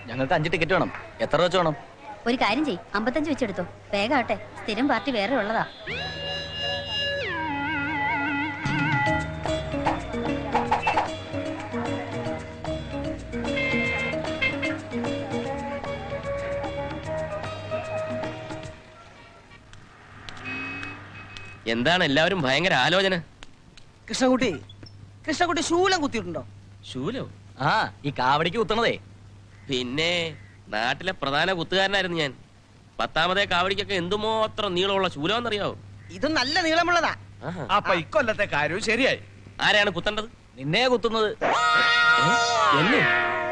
ഞങ്ങൾക്ക് 5 ടിക്കറ്റ് വേണം. എത്ര വെച്ച് വേണം? ഒരു കാര്യം ചെയ്യ്, 55 വെച്ചെടുത്തോ. വേഗാട്ടെ, സ്ഥിരം പാർട്ടി വേറെ ഉള്ളതാ. എന്താണ് എല്ലാവരും ഭയങ്കര ആലോചന? കൃഷ്ണകുട്ടി ശൂലം കുത്തിയിട്ടുണ്ടോ? ശൂലോ? ആ, ഈ കാവടിക്ക് കുത്തണതേ. പിന്നെ നാട്ടിലെ പ്രധാന കുത്തുകാരനായിരുന്നു ഞാൻ. 10ാമതേ കാവടിക്കൊക്കെ എന്തുമാത്രം നീളമുള്ള ശൂലമെന്നറിയാവോ? ഇത് നല്ല നീളമുള്ളതാ. അപ്പൊ ഇക്കൊല്ലത്തെ കാര്യവും ശരിയായി. ആരെയാണ് കുത്തേണ്ടത്? നിന്നെ കുത്തുന്നത്. എന്നെ?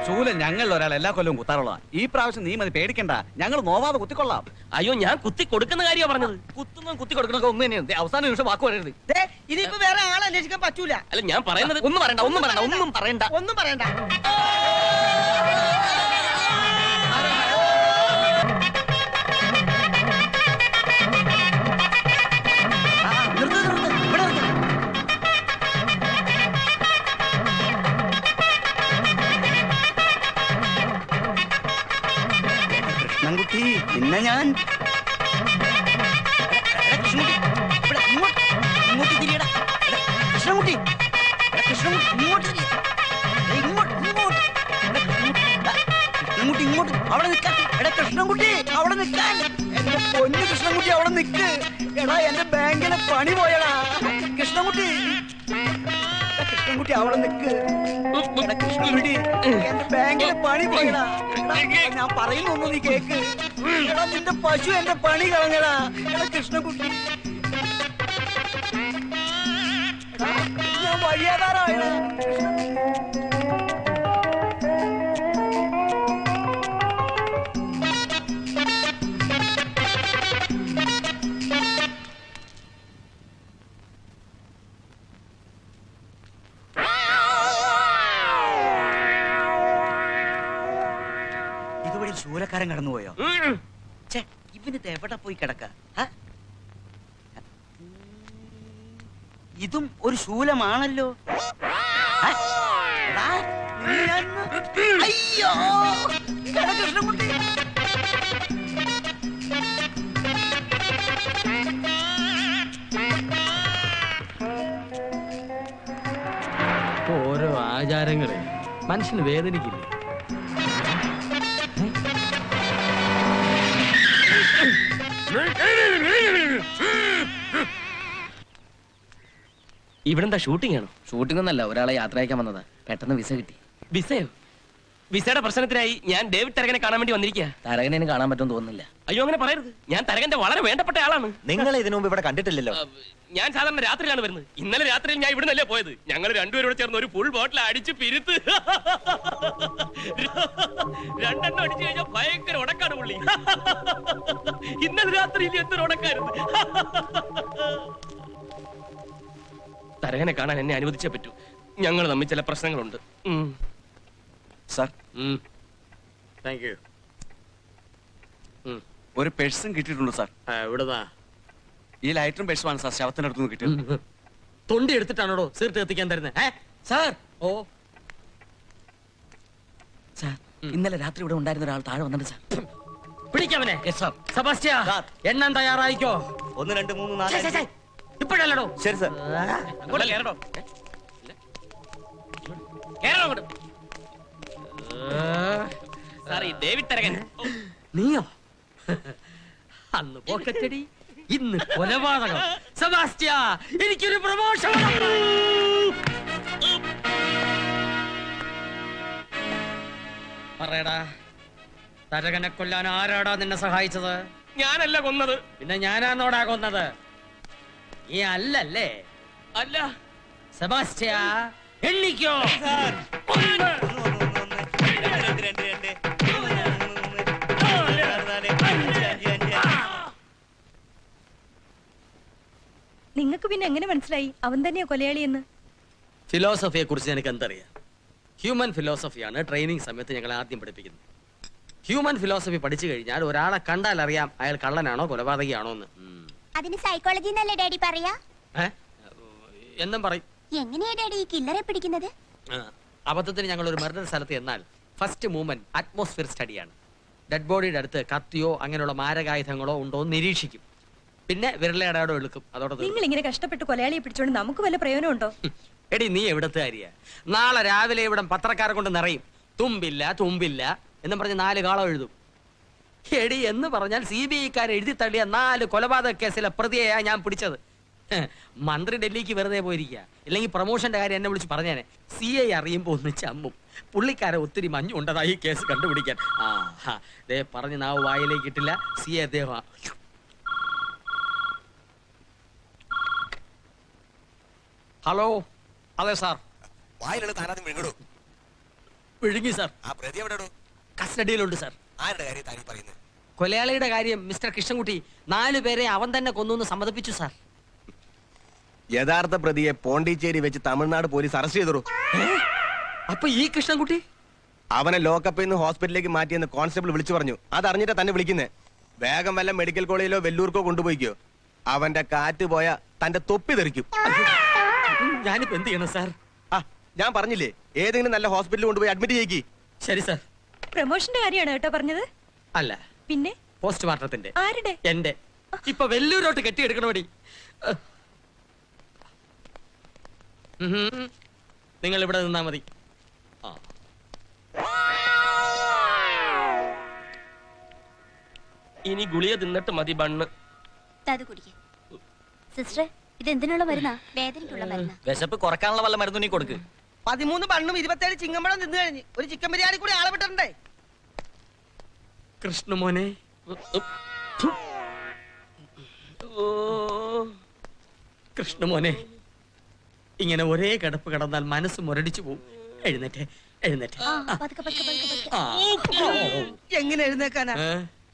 ശൂലം ഞങ്ങളിൽ ഒരാൾ എല്ലാ കൊല്ലവും കുത്താറുള്ള. ഈ പ്രാവശ്യം നീ മതി, പേടിക്കണ്ട, ഞങ്ങൾ നോവാതെ കുത്തിക്കൊള്ളാം. അയ്യോ, ഞാൻ കുത്തി കൊടുക്കുന്ന കാര്യമാണ് പറഞ്ഞത്. കുത്തുന്നതും കുത്തി കൊടുക്കണൊക്കെ ഒന്ന് തന്നെയാണ്. അവസാന നിമിഷം വാക്ക് പറയരുത്. ഇതിപ്പോ വേറെ ആളെ അന്വേഷിക്കാൻ പറ്റൂല. അല്ല, ഞാൻ പറയുന്നത് ഒന്നും പറയണ്ട, ഒന്നും പറയണ്ട, ഒന്നും പറയണ്ട. ഒന്നും പറയണ്ട. കൃഷ്ണൻകുട്ടി, പിന്നെ ഞാൻ ഇങ്ങോട്ട് തിരിയടാ കൃഷ്ണൻകുട്ടി. കൃഷ്ണൻകുട്ടി ഇങ്ങോട്ട് അവിടെ നിൽക്കാൻ. എടാ കൃഷ്ണൻകുട്ടി അവിടെ നിൽക്കാൻ. എന്റെ പൊന്നു കൃഷ്ണൻകുട്ടി അവിടെ നിൽക്ക്. എടാ എന്റെ ബാങ്കിലെ പണി പോയടാ കൃഷ്ണൻകുട്ടി. കൃഷ്ണൻകുട്ടി അവിടെ നിൽക്ക്. കൃഷ്ണൻകുട്ടി എന്റെ ബാങ്കിലെ പണി പോയടാ. ഞാൻ പറയുന്നൊന്നും നീ കേക്ക്. എടാ നിന്റെ പശു എന്റെ പണി കളഞ്ഞടാ. എടാ കൃഷ്ണൻകുട്ടി, ഞാൻ വഴിയാതാറായടാ. ഇതുവഴി ശൂലക്കാരൻ കടന്നുപോയോ? ഇവനിത് എവിടെ പോയി കിടക്ക? ഇതും ഒരു ശൂലമാണല്ലോ. അയ്യോ കൃഷ്ണൻകുട്ടി. ഓരോ ആചാരങ്ങളെ മനുഷ്യന് വേദനിക്കില്ലേ? ഇവിടെന്താ ഷൂട്ടിംഗ് ആണോ? ഷൂട്ടിംഗ് ഒന്നല്ല, ഒരാളെ യാത്ര അയക്കാൻ വന്നതാ. പെട്ടെന്ന് വിസ കിട്ടി. വിസയോ? വിസയുടെ പ്രശ്നത്തിനായി ഞാൻ ഡേവിഡ് തരകനെ കാണാൻ വേണ്ടി വന്നിരിക്കുക. തരകനെ കാണാൻ പറ്റുമെന്ന് തോന്നുന്നില്ല. അയ്യോ, അങ്ങനെ പറയരുത്. ഞാൻ തരകന്റെ വളരെ വേണ്ടപ്പെട്ട ആളാണ്. നിങ്ങൾ ഇതിനു മുമ്പ് ഇവിടെ കണ്ടിട്ടില്ലല്ലോ. ഞാൻ സാധാരണ രാത്രിയിലാണ് വരുന്നത്. ഇന്നലെ രാത്രിയിൽ ഞാൻ ഇവിടെ നിന്നല്ലേ പോയത്. ഞങ്ങൾ രണ്ടുപേരോട് ചേർന്ന് ഒരു ഫുൾ ബോട്ടിൽ അടിച്ച് പിരുത്ത്. 2 എണ്ണം അടിച്ചു കഴിഞ്ഞാൽ ഭയങ്കര ഉടക്കാണ് പുള്ളി. ഇന്നലെ രാത്രിയിൽ എന്തൊരു ഉടക്കായിരുന്നു. തരകനെ കാണാൻ എന്നെ അനുവദിച്ചേ പറ്റൂ. ഞങ്ങൾ തമ്മിൽ ചില പ്രശ്നങ്ങളുണ്ട്. Sir, thank you. ഒരു പേഴ്സും കിട്ടിയിട്ടുണ്ട് സാർ. എവിടുന്നാ? ഈ ലൈറ്ററും പേഴ്സുമാണ് സാർ ശവത്തിനടുത്തുനിന്ന് കിട്ടിയത്. തൊണ്ടി എടുത്തിട്ടാണോ സീർട്ട് എത്തിക്കാൻ തരുന്നത്? സാർ, ഓ സാർ, ഇന്നലെ രാത്രി ഇവിടെ ഉണ്ടായിരുന്ന ഒരാൾ താഴെ വന്നിട്ട് സാർ. പിടിക്കവനെ. സെബാസ്റ്റ്യ, എണ്ണാൻ തയ്യാറായിക്കോ? 1 2 3 4 ഇപ്പോഴല്ലോ. ശരി സാർ. കേറണോ? സാർ, ഈ ഡേവിഡ് തരകൻ. നീയോ? അന്ന് പോക്കറ്റടി, ഇന്ന് കൊലപാതകം. സെബാസ്റ്റ്യ, എനിക്കൊരു പ്രമോഷൻ. പറയടാ, തരകനെ കൊല്ലാൻ ആരാടാ നിന്നെ സഹായിച്ചത്? ഞാനല്ല കൊന്നത്. പിന്നെ ഞാനാന്നോടാ കൊന്നത്? ഈ അല്ലല്ലേ? അല്ല. സെബാസ്റ്റ്യ, എണ്ണിക്കോ. നിങ്ങൾക്ക് പിന്നെ എങ്ങനെ മനസ്സിലായി അവൻ തന്നെയാ കൊലയാളിയെന്ന്? ഫിലോസഫിയെ കുറിച്ച് എനിക്ക് എന്തറിയാം? ഹ്യൂമൻ ഫിലോസഫിയാണ് ട്രെയിനിങ് സമയത്ത് ഞങ്ങൾ ആദ്യം പഠിപ്പിക്കുന്നത്. ഹ്യൂമൻ ഫിലോസഫി പഠിച്ചു കഴിഞ്ഞാൽ ഒരാളെ കണ്ടാൽ അറിയാം അയാൾ കള്ളനാണോ കൊലപാതകയാണോ എന്ന്. അതിന് സൈക്കോളജി എന്നല്ലേ ഡാഡി പറയാ? എന്നും പറയും. എങ്ങനെയാ ഡാഡി ഈ കില്ലറെ പിടിക്കുന്നത്? അബദ്ധത്തിന് ഞങ്ങൾ ഒരു മർഡർ സ്ഥലത്ത് എന്നാൽ ഫസ്റ്റ് മൂവ്മെന്റ് അറ്റ്മോസ്ഫിയർ സ്റ്റഡിയാണ്. ഡെഡ് ബോഡിയുടെ അടുത്ത് കത്തിയോ അങ്ങനെയുള്ള മാരകായുധങ്ങളോ ഉണ്ടോ എന്ന് നിരീക്ഷിക്കും. പിന്നെ വിരലടയാടോ എടുക്കും. അതോടെ നിങ്ങൾ ഇങ്ങനെ കഷ്ടപ്പെട്ട് കൊലയാളിയെ പിടിച്ചോണ്ട് നമുക്ക് വല്ല പ്രയോജനമുണ്ടോ? എടി നീ എവിടത്തെ കാര്യ? നാളെ രാവിലെ ഇവിടെ പത്രക്കാരെ കൊണ്ട് നിറയും. തുമ്പില്ല തുമ്പില്ല എന്നും പറഞ്ഞ് 4 കാളം എഴുതും. എടി എന്ന് പറഞ്ഞാൽ CBI-ക്കാരെ എഴുതി തള്ളിയ 4 കൊലപാതക കേസിലെ പ്രതിയെയാ ഞാൻ പിടിച്ചത്. മന്ത്രി ഡൽഹിക്ക് വെറുതെ പോയിരിക്കുക. ഇല്ലെങ്കിൽ പ്രൊമോഷന്റെ കാര്യം എന്നെ വിളിച്ച് പറഞ്ഞേനെ. CI അറിയുമ്പോ ഒന്ന് ചമ്മും. പുള്ളിക്കാരെ ഒത്തിരി മഞ്ഞുണ്ടതായി ഈ കേസ് കണ്ടുപിടിക്കാൻ. ദേ പറഞ്ഞ് നാവ് വായിലേക്ക് ഇട്ടില്ല. CI അദ്ദേഹം. ഹലോ, അതെ സാർ. വായിലുള്ള താനാദ്യം വിഴുങ്ങടോ. വിഴുങ്ങി സാർ. ആ പ്രതി എവിടെയോ? കസ്റ്റഡിയിലുണ്ട് സാർ. ആരുടെ കാര്യം താനീ പറയുന്നത്? കൊലയാളിയുടെ കാര്യം മിസ്റ്റർ കൃഷ്ണൻകുട്ടി 4 പേരെ അവൻ തന്നെ കൊന്നു സമ്മതിപ്പിച്ചു സാർ. യഥാർത്ഥ പ്രതിയെ പോണ്ടിച്ചേരി വെച്ച് തമിഴ്നാട് പോലീസ് അറസ്റ്റ് ചെയ്തു. അപ്പൊ ഈ കൃഷ്ണൻകുട്ടി അവനെ ലോക്കപ്പിൽ നിന്ന് ഹോസ്പിറ്റലിലേക്ക് മാറ്റിയെന്ന് കോൺസ്റ്റബിൾ വിളിച്ചു പറഞ്ഞു. അതറിഞ്ഞിട്ടാ തന്നെ വിളിക്കുന്നേ. വേഗം വല്ല മെഡിക്കൽ കോളേജിലോ വെല്ലൂർക്കോ കൊണ്ടുപോയിക്കോ. അവന്റെ കാറ്റ് പോയാ തന്റെ തൊപ്പി തെറിക്കും. ഞാനിപ്പോ എന്ത് ചെയ്യണം സാർ? ഞാൻ പറഞ്ഞില്ലേ, ഏതെങ്കിലും നല്ല ഹോസ്പിറ്റലിൽ കൊണ്ടുപോയി അഡ്മിറ്റ് ചെയ്യിക്ക്. ശരി സാർ. പ്രമോഷന്റെ കാര്യമാണ് കേട്ടോ പറഞ്ഞത്. അല്ല, പിന്നെ പോസ്റ്റ്മോർട്ടത്തിന്റെ. ആരുടെ? എന്റെ. ഇപ്പൊ വെല്ലൂരോട്ട് കെട്ടിയെടുക്കണോടി. നിങ്ങൾ ഇവിടെ നിന്നാ മതി. ഇനി ഗുളിക തിന്നിട്ട് മതി ബണ്ണ്. സിസ്റ്ററെ, ഇത് എന്തിനുള്ള മരുന്നാ? വേദനയ്ക്കുള്ള മരുന്നാ. വിശപ്പ് കുറക്കാനുള്ള വല്ല മരുന്ന് നീ കൊടുക്ക്. 13 ബണ്ണും 27 ചിങ്ങമ്പഴം തിന്നു കഴിഞ്ഞ് ഒരു ചിക്കൻ ബിരിയാണി കൂടി ആളെ വിട്ടിട്ടുണ്ടേ. കൃഷ്ണമോനെ, കൃഷ്ണമോനെ, ഇങ്ങനെ ഒരേ കിടപ്പ് കിടന്നാൽ മനസ്സ് മുരടിച്ചു പോകും. എഴുന്നേറ്റേ, എഴുന്നേറ്റേ. എങ്ങനെ എഴുന്നേക്കാനാ?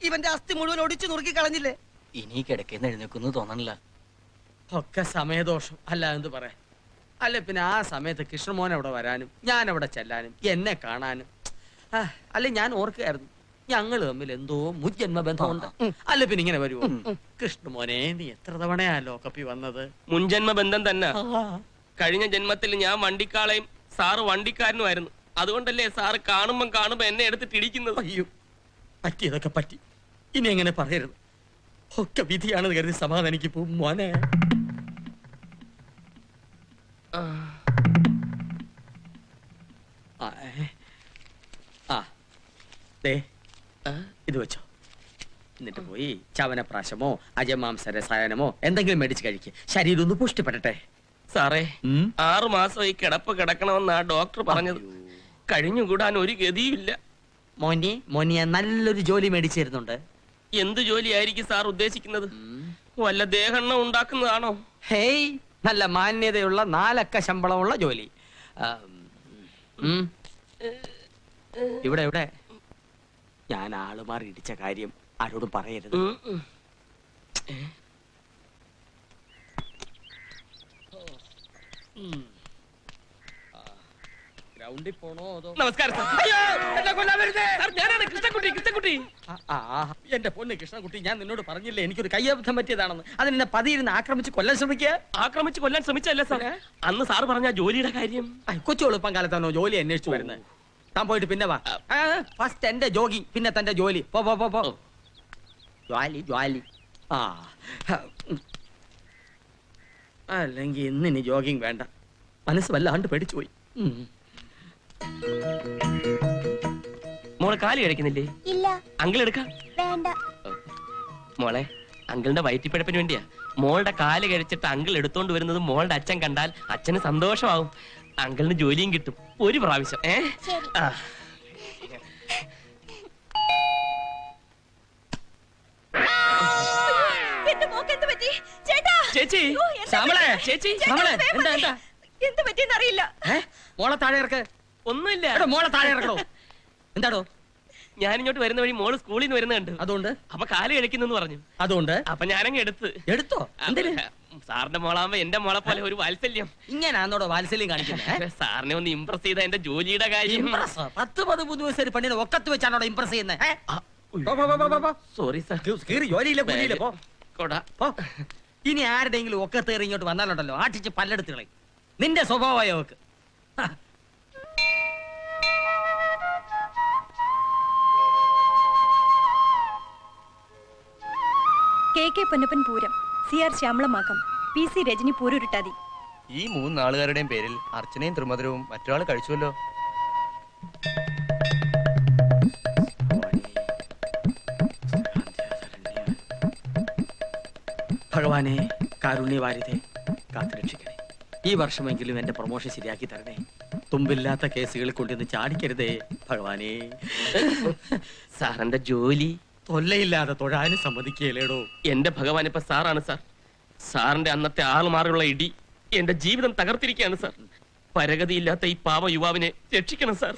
ഇവന്റെ അസ്ഥി മുഴുവൻ ഒടിച്ചു നുറുക്കി കളഞ്ഞില്ലേ? ഇനി കിടക്കുന്ന എഴുന്നേക്കുന്നു തോന്നണില്ല. ഒക്കെ സമയദോഷം അല്ല എന്ത് പറയാ. അല്ല പിന്നെ ആ സമയത്ത് കൃഷ്ണമോൻ അവിടെ വരാനും ഞാൻ അവിടെ ചെല്ലാനും എന്നെ കാണാനും. അല്ല ഞാൻ ഓർക്കുകയായിരുന്നു, ഞങ്ങൾ തമ്മിൽ എന്തോ മുജ്ജന്മ ബന്ധമുണ്ട്. അല്ല പിന്നെ ഇങ്ങനെ വരുമോ? കൃഷ്ണമോനെ, നീ എത്ര തവണയാ ലോക്കപ്പി വന്നത്? മുൻജന്മ ബന്ധം തന്നെ. കഴിഞ്ഞ ജന്മത്തിൽ ഞാൻ വണ്ടിക്കാളയും സാറ് വണ്ടിക്കാരനുമായിരുന്നു. അതുകൊണ്ടല്ലേ സാറ് കാണുമ്പോ എന്നെ എടുത്തിട്ട് ഇടിക്കുന്നത്. അയ്യോ, പറ്റിയതൊക്കെ പറ്റി. ഇനി എങ്ങനെ പറയരുത്. ഒക്കെ വിധിയാണെന്ന് കരുതി സമാധാനിക്ക് പോവും മോനെ. ഇത് വെച്ചോ. എന്നിട്ട് പോയി ചവനപ്രാശമോ അജമാംസ രസായനമോ എന്തെങ്കിലും മേടിച്ച് കഴിക്കുക. ശരീരം ഒന്ന് പുഷ്ടിപ്പെടട്ടെ. സാറേ, 6 മാസം ഈ കിടപ്പ് കിടക്കണമെന്നാ ഡോക്ടർ പറഞ്ഞത്. കഴിഞ്ഞുകൂടാൻ ഒരു ഗതിയില്ല. മോനിയ നല്ലൊരു ജോലി മേടിച്ചു തരുന്നുണ്ട്. എന്ത് ജോലിയായിരിക്കും സാർ ഉദ്ദേശിക്കുന്നത്? വല്ല ദേഹെണ്ണ ഉണ്ടാക്കുന്നതാണോ? ഹേയ്, നല്ല മാന്യതയുള്ള 4 അക്ക ശമ്പളമുള്ള ജോലി. ഇവിടെ ഇവിടെ ഞാൻ ആളുമാറി ഇടിച്ച കാര്യം ആരോടും പറയരുത്. ഗ്രൗണ്ടിൽ പോണോ അതോ? നമസ്കാരം സാർ. ഞാനാണ് കൃഷ്ണൻകുട്ടി. എന്റെ പൊന്ന് കൃഷ്ണൻകുട്ടി, ഞാൻ നിന്നോട് പറഞ്ഞില്ലേ എനിക്കൊരു കയ്യബദ്ധം പറ്റിയതാണെന്ന്. അതിനെ പതിയിരുന്ന് ആക്രമിച്ച് കൊല്ലാൻ ശ്രമിക്കുക. ആക്രമിച്ച് കൊല്ലാൻ ശ്രമിച്ചല്ലേ സാർ? അന്ന് സാറ് പറഞ്ഞ ജോലിയുടെ കാര്യം. കൊച്ചു എളുപ്പം കാലത്താണോ ജോലി അന്വേഷിച്ചു വരുന്നത്? താൻ പോയിട്ട് പിന്നെ വാ. ഫസ്റ്റ് എന്റെ ജോഗിങ്, പിന്നെ തന്റെ ജോലി. പോ പോ പോ. ജ്വാലി ജ്വാലി. അല്ലെങ്കിൽ ഇന്നിനി ജോഗിങ് വേണ്ട. മനസ്സ് വല്ലാണ്ട് പേടിച്ചു പോയി. മോളെ കാലി കഴിക്കുന്നില്ലേ? ഇല്ല. അങ്കിൾ എടുക്കാം. വേണ്ട. മോളെ, അങ്കിളിന്റെ വയറ്റിപ്പിഴപ്പിന് വേണ്ടിയാ. മോളുടെ കാല് കഴിച്ചിട്ട് അങ്കിൾ എടുത്തോണ്ട് വരുന്നത് മോളുടെ അച്ഛൻ കണ്ടാൽ അച്ഛന് സന്തോഷമാവും. അങ്കിളിന് ജോലിയും കിട്ടും ഒരു പ്രാവശ്യം. ചേച്ചി, ചേച്ചി, എന്ത് പറ്റിയെന്നറിയില്ല. മോളെ താഴെ ഇറക്ക്. ഒന്നുമില്ല. മോളെ താഴെ ഇറക്കണോ? എന്താടോ? ഞാൻ ഇങ്ങോട്ട് വരുന്ന വഴി മോള് സ്കൂളിൽ നിന്ന് വരുന്നുണ്ട്. അതുകൊണ്ട് അപ്പൊ കാല് കഴിക്കുന്നു പറഞ്ഞു. അതുകൊണ്ട് അപ്പൊ ഞാനങ്ങ് എടുത്തോ? സാറിന്റെ മോളാകുമ്പോ എന്റെ മോളെ പോലെ ഒരു വാത്സല്യം. ഇങ്ങനാന്നോടോ വാത്സല്യം കാണിക്കുന്നത്? സാറിനെ ഒന്ന് ഇംപ്രസ് ചെയ്ത എന്റെ ജോലിയുടെ കാര്യം. 10-13 ദിവസം പണിയുടെ ഒക്കത്ത് വെച്ചാണോ ഇംപ്രസ് ചെയ്യുന്നത്? Sorry sir. ഇനി ആരുടെയെങ്കിലും ഒക്കത്തേറി ഇങ്ങോട്ട് വന്നാലുണ്ടല്ലോ ആട്ടിച്ച് പല്ലെടുത്ത് കളയും. നിന്റെ സ്വഭാവമായ അവക്ക്. KK Ponnappan Pooram, CR ശ്യാമളമാക്കം, PC Rajani Pururuttathi. ഈ 3 ആളുകാരുടെയും പേരിൽ അർച്ചനയും ത്രിമധുരവും മറ്റൊരാൾ കഴിച്ചുവല്ലോ. ഭഗവാനെ കാരുണ്യവാരിധേ കാത്തുരക്ഷിക്കണേ. ഈ വർഷമെങ്കിലും എന്റെ പ്രൊമോഷൻ ശരിയാക്കി തരണേ. തുമ്പില്ലാത്ത കേസുകളിൽ കൊണ്ടുവന്ന് ചാടിക്കരുതേ ഭഗവാനെ. സാറിന്റെ ജോലി തൊല്ലയില്ലാതെ തൊഴാനും സമ്മതിക്കേലേടോ. എന്റെ ഭഗവാൻ ഇപ്പൊ സാറാണ് സാർ. സാറിന്റെ അന്നത്തെ ആളുമാറിയുള്ള ഇടി എന്റെ ജീവിതം തകർത്തിരിക്കുകയാണ് സാർ. പരഗതിയില്ലാത്ത ഈ പാവ യുവാവിനെ രക്ഷിക്കണം സാർ.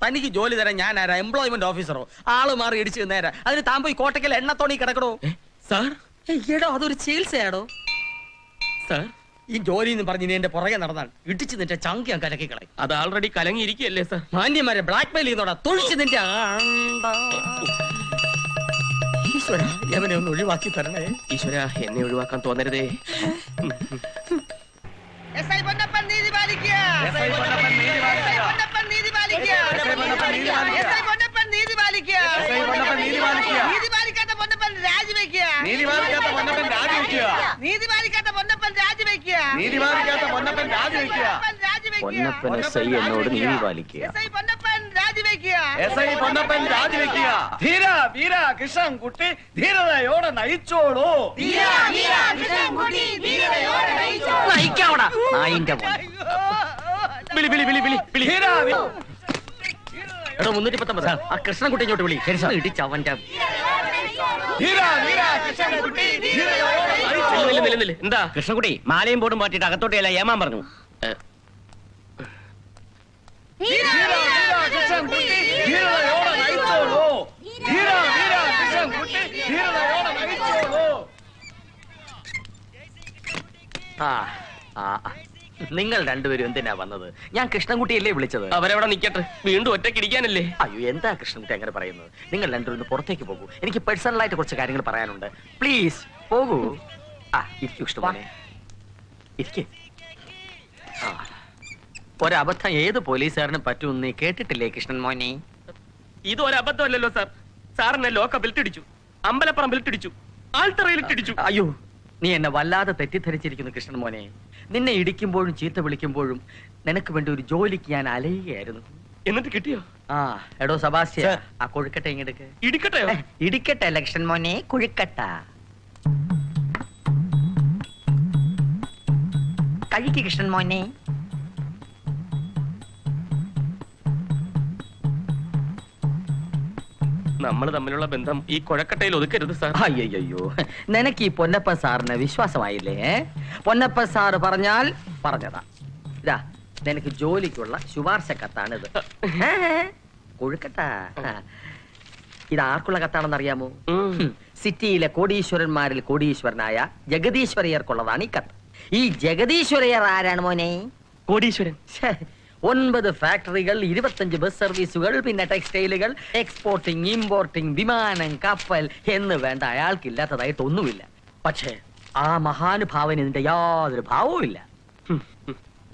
തനിക്ക് ജോലി തരാൻ ഞാൻ ആരാ? എംപ്ലോയ്മെന്റ് ഓഫീസറോ? ആള് മാറി ഇടിച്ചു നേരാ. അതിന് താൻ പോയി കോട്ടയ്ക്കൽ എണ്ണത്തോണി കിടക്കണോ? സാർ എടോ അതൊരു ചികിത്സയാടോ. സാർ ഈ ജോലി എന്ന് പറഞ്ഞ് നീ എന്റെ പുറകെ നടന്നാൽ ഇടിച്ചു നിന്റെ ചങ്കി ഞാൻ കലക്കി കളയും. അത് ആൾറെഡി കലങ്ങിയിരിക്കുകയല്ലേ സാർ. മാന്യന്മാരെ ബ്ലാക്ക് മെയിൽ ചെയ്യുന്നോടാ. തൊഴിച്ച് നിന്റെ ഈശ്വര യവനെ ഒന്ന് ഒഴിവാക്കി തരണേ. ഈശ്വര എന്നെ ഒഴിവാക്കാൻ തോന്നരുതേ. പൊന്നപ്പൻ SI എന്നോട് നീതി പാലിക്കുക. ധീര വീര കൃഷ്ണൻകുട്ടി ധീരതയോടെ നയിച്ചോളൂ. നയിക്കാവടാ നായിന്റെ മോൻ. വിളി വിളി വിളി വിളി വിളി. എടോ 319 ആ കൃഷ്ണൻകുട്ടി ഇങ്ങോട്ട് വിളി. ഇടിച്ചവന്റെ എന്താ കൃഷ്ണൻകുട്ടി മാലയും ബോർഡും മാറ്റിയിട്ട് അകത്തോട്ടെയല്ല ഏമാൻ പറഞ്ഞു. നിങ്ങൾ രണ്ടുപേരും എന്തിനാ വന്നത്? ഞാൻ കൃഷ്ണൻകുട്ടിയല്ലേ വിളിച്ചത്. അവരവിടെ നിക്കട്ടെ, വീണ്ടും ഒറ്റയ്ക്ക് ഇരിക്കാനല്ലേ. അയ്യോ എന്താ കൃഷ്ണൻകുട്ടി അങ്ങനെ പറയുന്നത്? നിങ്ങൾ രണ്ടുപേരും പുറത്തേക്ക് പോകൂ. എനിക്ക് പേഴ്സണലായിട്ട് കുറച്ച് കാര്യങ്ങൾ പറയാനുണ്ട്. പ്ലീസ് പോകൂ. ഇരിക്കൂ കൃഷ്ണമോനെ, ഇരിക്കേ. ഒരബദ്ധം ഏത് പോലീസുകാരനും പറ്റുമെന്ന് നീ കേട്ടിട്ടില്ലേ കൃഷ്ണൻ മോനെ? ഇത് ഒരു അബദ്ധമല്ലല്ലോ സാർ. സാറിനെ ലോക്കപ്പിൽ ഇട്ടിടിച്ചു, അമ്പലപ്പറമ്പിൽ ഇട്ടിടിച്ചു, ആൾത്തറയിൽ ഇട്ടിടിച്ചു. അയ്യോ നീ എന്നെ വല്ലാതെ തെറ്റിദ്ധരിച്ചിരിക്കുന്നു കൃഷ്ണൻ മോനെ. നിന്നെ ഇടിക്കുമ്പോഴും ചീത്ത വിളിക്കുമ്പോഴും നിനക്ക് വേണ്ടി ഒരു ജോലിക്ക് ഞാൻ അലയുകയായിരുന്നു. എന്നിട്ട് കിട്ടിയോ? എടോ സബാസ്റ്റ്യ ആ കൊഴുക്കട്ടെ ഇങ്ങെടുക്ക്. ഇടിക്കട്ടെയോ? ഇടിക്കട്ടെ അല്ല കൃഷ്ണൻ മോനെ, കൊഴുക്കട്ട കഴിക്ക് കൃഷ്ണൻ മോനെ. നമ്മൾ തമ്മിലുള്ള ബന്ധം ഈ കൊഴക്കട്ടയിൽ ഒതുക്കരുത് സാർ. അയ്യോ നിനക്ക് ഈ പൊന്നപ്പൻ സാറിന് വിശ്വാസമായില്ലേ? പൊന്നപ്പൻ സാറ് പറഞ്ഞാൽ പറഞ്ഞതാ. ഇതാ നിനക്ക് ജോലിക്കുള്ള ശുപാർശ കത്താണിത്. കൊഴുക്കട്ട. ഇത് ആർക്കുള്ള കത്താണെന്ന് അറിയാമോ? സിറ്റിയിലെ കോടീശ്വരന്മാരിൽ കോടീശ്വരനായ ജഗദീശ്വരയ്യർക്കുള്ളതാണ് ഈ കത്ത്. ഈ ജഗദീശ്വരയ്യർ ആരാണ് മോനെ? കോടീശ്വരൻ. 9 ഫാക്ടറികൾ, 25 ബസ് സർവീസുകൾ, പിന്നെ ടെക്സ്റ്റൈലുകൾ, എക്സ്പോർട്ടിംഗ്, ഇമ്പോർട്ടിംഗ്, വിമാനം, കപ്പൽ എന്ന് വേണ്ട അയാൾക്കില്ലാത്തതായിട്ടൊന്നുമില്ല. പക്ഷേ ആ മഹാനുഭാവന് ഇതിന്റെ യാതൊരു ഭാവവും ഇല്ല.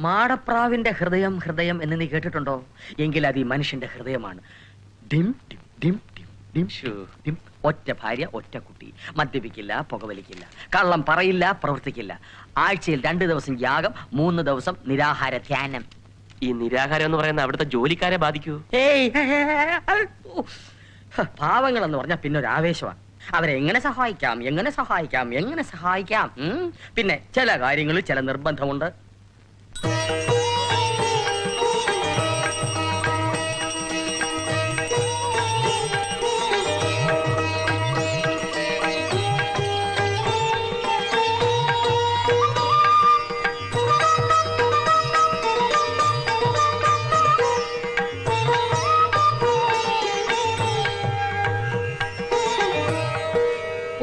മാടപ്രാവിന്റെ ഹൃദയം ഹൃദയം എന്ന് നീ കേട്ടിട്ടുണ്ടോ? എങ്കിൽ അത് ഈ മനുഷ്യന്റെ ഹൃദയമാണ്. Dim dim dim dim dim dim. ഒറ്റ ഭാര്യ, ഒറ്റ കുട്ടി. മദ്യപിക്കില്ല, പുകവലിക്കില്ല, കള്ളം പറയില്ല, പ്രവർത്തിക്കില്ല. ആഴ്ചയിൽ 2 ദിവസം യാഗം, 3 ദിവസം നിരാഹാര ധ്യാനം. ഈ നിരാഹാരം എന്ന് പറയുന്ന അവിടുത്തെ ജോലിക്കാരെ ബാധിക്കൂ? പാവങ്ങൾ എന്ന് പറഞ്ഞാൽ പിന്നെ ഒരു ആവേശമാണ്. അവരെ എങ്ങനെ സഹായിക്കാം, എങ്ങനെ സഹായിക്കാം, എങ്ങനെ സഹായിക്കാം. പിന്നെ ചില കാര്യങ്ങളിൽ ചില നിർബന്ധമുണ്ട്.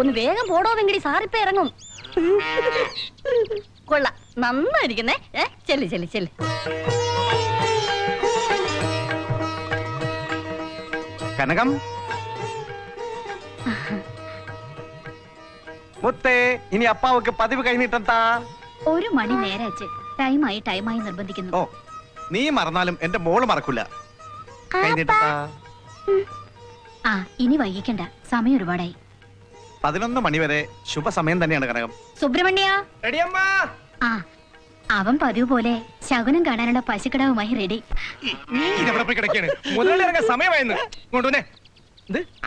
ഒന്ന് വേഗം പോടോ വെങ്കടി, സാറിപ്പ ഇറങ്ങും. കൊള്ള നന്നായിരിക്കുന്നേ. ചെല്ല് ചെല്ല് ചെല്ല്. കനകം മുത്തേ, ഇനി അപ്പാവക്ക് പതിവ് കഴിഞ്ഞിട്ടെന്താ? 1 മണി നേരാച്ച്. ടൈമായി നിർബന്ധിക്കുന്നു. ഓ നീ മറന്നാലും എന്റെ മോള് മറക്കൂല. കഴിഞ്ഞിട്ടെന്താ? ഇനി വൈകിക്കണ്ട, സമയം ഒരുപാടായി. 11 മണിവരെ ശുഭസമയം തന്നെയാണ് കനകം. സുബ്രഹ്മണ്യ ആ അവൻ പതിവ് പോലെ ശകുനം കാണാനുള്ള പശുക്കിടാവുമായി റെഡി. മുതലാളി ഇറങ്ങാൻ സമയമായിരുന്നു. കൊണ്ടുവന്നേ.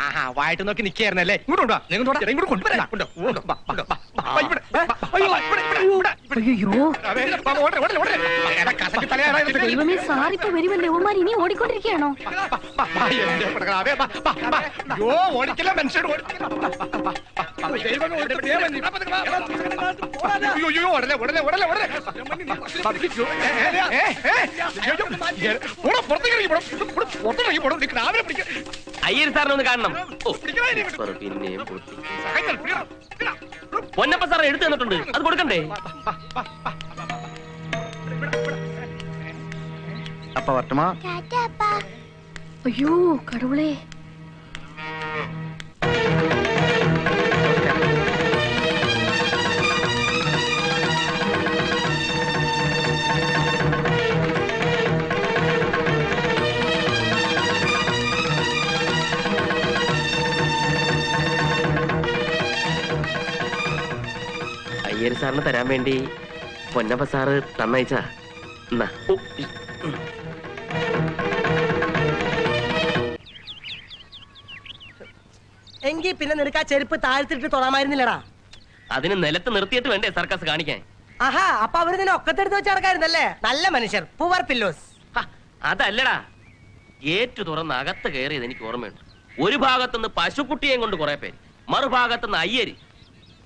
ആഹാ വായിട്ട് നോക്കി നിൽക്കായിരുന്നല്ലേ? ദൈവമേ സാറിപ്പോ വരുമല്ലേ? ഓമാർ ഇനി ഓടിക്കൊണ്ടിരിക്കുകയാണോ? ഓടിക്കില്ല മനുഷ്യർ അയ്യർ സാറിനെ ഒന്ന് കാണണം. പിന്നെയും പൊന്നപ്പ സാർ എടുത്തു തന്നിട്ടുണ്ട്, അത് കൊടുക്കണ്ടേ? അപ്പ വട്ടമാ. അയ്യോ കടവുളേ. അയ്യർ സാറിന് തരാൻ വേണ്ടി പൊന്നപ്പ സാറ് തന്നയച്ചാ. എങ്കി പിന്നെ നിനക്ക് ആ ചെരുപ്പ് താഴ്ത്തിട്ട് തൊടാമായിരുന്നില്ലടാ. അതിന് നിലത്ത് നിർത്തിയിട്ട് വേണ്ടേ സർക്കസ് കാണിക്കാൻ? ആഹാ അപ്പൊ അവര് നിന്നെ ഒക്കത്തെടുത്ത് വെച്ച് നടക്കായിരുന്നല്ലേ? നല്ല മനുഷ്യർ, പൂവർ പില്ലോസ്. അതല്ലടാ, ഗേറ്റ് തുറന്ന് അകത്ത് കയറിയത് എനിക്ക് ഓർമ്മയുണ്ട്. ഒരു ഭാഗത്തുനിന്ന് പശുക്കുട്ടിയെയും കൊണ്ട് കുറെ പേര്, മറുഭാഗത്തുനിന്ന് അയ്യര്.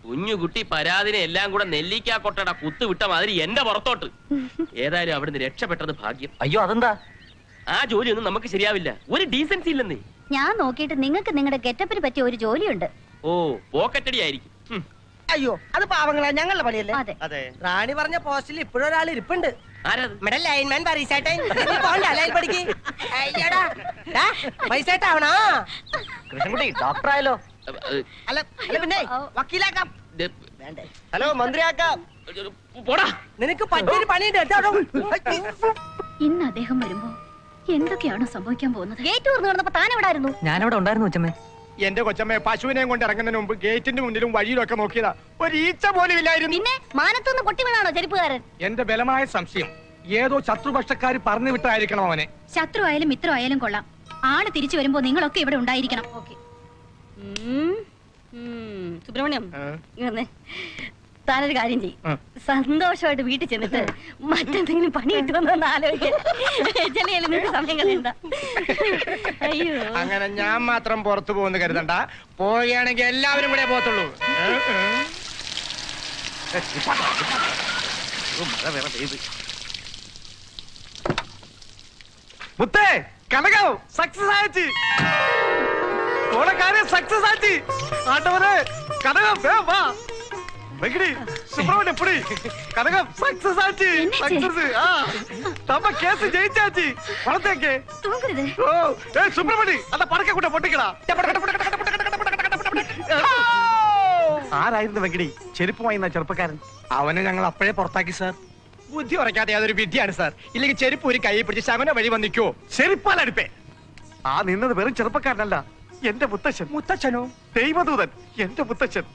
കുഞ്ഞുകുട്ടി പരാതിനെ എല്ലാം കൂടെ നെല്ലിക്കാ കൊട്ടയുടെ കുത്തു വിട്ട മാതിരി എന്റെ പുറത്തോട്ട്. ഏതായാലും അവിടുന്ന് രക്ഷപ്പെട്ടത് ഭാഗ്യം. അയ്യോ അതെന്താ? ആ ജോലിയൊന്നും നമുക്ക് ശരിയാവില്ല. ഒരു ഡീസൻസി ഇല്ലെന്നേ. ഞാൻ നോക്കിയിട്ട് നിങ്ങൾക്ക് നിങ്ങളുടെ ഗെറ്റപ്പിന് പറ്റിയ ഒരു ജോലിയുണ്ട്. ഓ പോക്കറ്റടി ആയിരിക്കും. അയ്യോ അത് പാവങ്ങളാ, ഞങ്ങളുടെ പണിയല്ലേ? അതെ. റാണി പറഞ്ഞ പോസ്റ്റിൽ ഇപ്പോഴും ഒരാൾ ഇരിപ്പുണ്ട്. ആരത്? ഇവിടെ ലൈൻമാൻ പരീക്ഷേട്ടൻ. ലൈൻ പഠിക്ക്. അയ്യടാ പൈസേട്ടാവണോ? കൃഷ്ണൻകുട്ടി ഡോക്ടറായാലോ? അല്ല അല്ല പിന്നെ വക്കീലാക്കാം. വേണ്ടേ? ഹലോ മന്ത്രിയാക്കാം. പോടാ. നിനക്ക് പറ്റിയൊരു പണിയുണ്ട് കേട്ടോ. ഇന്ന് അദ്ദേഹം വരുമ്പോ എന്തൊക്കെയാണ് സംഭവിക്കാൻ പോകുന്നത്? ഗേറ്റ് തുറന്നു കിടന്നപ്പോ താൻ എവിടെ ആയിരുന്നു? ഞാനവിടെ ഉണ്ടായിരുന്നു കൊച്ചമ്മേ. എന്റെ കൊച്ചമ്മയെ പശുവിനെയും കൊണ്ട് ഇറങ്ങുന്നതിന് മുമ്പ് ഗേറ്റിന്റെ മുന്നിലും വഴിയിലൊക്കെ നോക്കിയതാ. ഒരു ഈച്ച പോലും ഇല്ലായിരുന്നു. പിന്നെ മാനത്തുനിന്ന് പൊട്ടി വീണാണോ ചെരുപ്പുകാരൻ? എന്റെ ബലമായ സംശയം ഏതോ ശത്രുപക്ഷക്കാർ പറഞ്ഞു വിട്ടായിരിക്കണം അവനെ. ശത്രു ആയാലും മിത്രം ആയാലും കൊള്ളാം. ആള് തിരിച്ചു വരുമ്പോ നിങ്ങളൊക്കെ ഇവിടെ ഉണ്ടായിരിക്കണം. സുബ്രഹ്മണ്യം താനൊരു കാര്യം ചെയ്യും, സന്തോഷമായിട്ട് വീട്ടിൽ ചെന്നിട്ട് മറ്റെന്തെങ്കിലും പണി കിട്ടുമെന്ന് ആലോചിക്കാൻ സമയം കളയണ്ട. അയ്യോ അങ്ങനെ ഞാൻ മാത്രം പുറത്തു പോകുന്നു കരുതണ്ട. പോവുകയാണെങ്കിൽ എല്ലാവരും ഇവിടെ പോകത്തുള്ളൂ. മുത്തേ കനകം സക്സസ് ആയിച്ച്. കാര്യം സക്സസ് ആയിച്ച്. ആട്ടവരെ കനകം വാ. സുബ്രഹ്മണ്യം പുടി കനകം സക്സസ് ആയിച്ച്. സക്സസ്. നമ്മ കേസ് ജയിച്ചാച്ചി. വളത്തേക്ക് സുബ്രഹ്മണി അതാ പടക്ക കൂട്ട പൊട്ടിക്കടാ. ആരായിരുന്നു വെങ്കടി ചെരുപ്പുമായി ചെറുപ്പക്കാരൻ? അവനെ ഞങ്ങൾ അപ്പോഴേ പുറത്താക്കി സാർ. ബുദ്ധി ഉറക്കാതെ അതൊരു വിദ്യയാണ് സാർ. ഇല്ലെങ്കിൽ ചെരുപ്പ് ഒരു കൈ പിടിച്ച് ശമന വഴി വന്നിക്കോ. ചെരുപ്പാലടുപ്പേ. ആ നിന്നത് വെറും ചെറുപ്പക്കാരനല്ല, എന്റെ മുത്തച്ഛൻ. മുത്തച്ഛനോ? ദൈവദൂതൻ. എന്റെ മുത്തച്ഛൻ.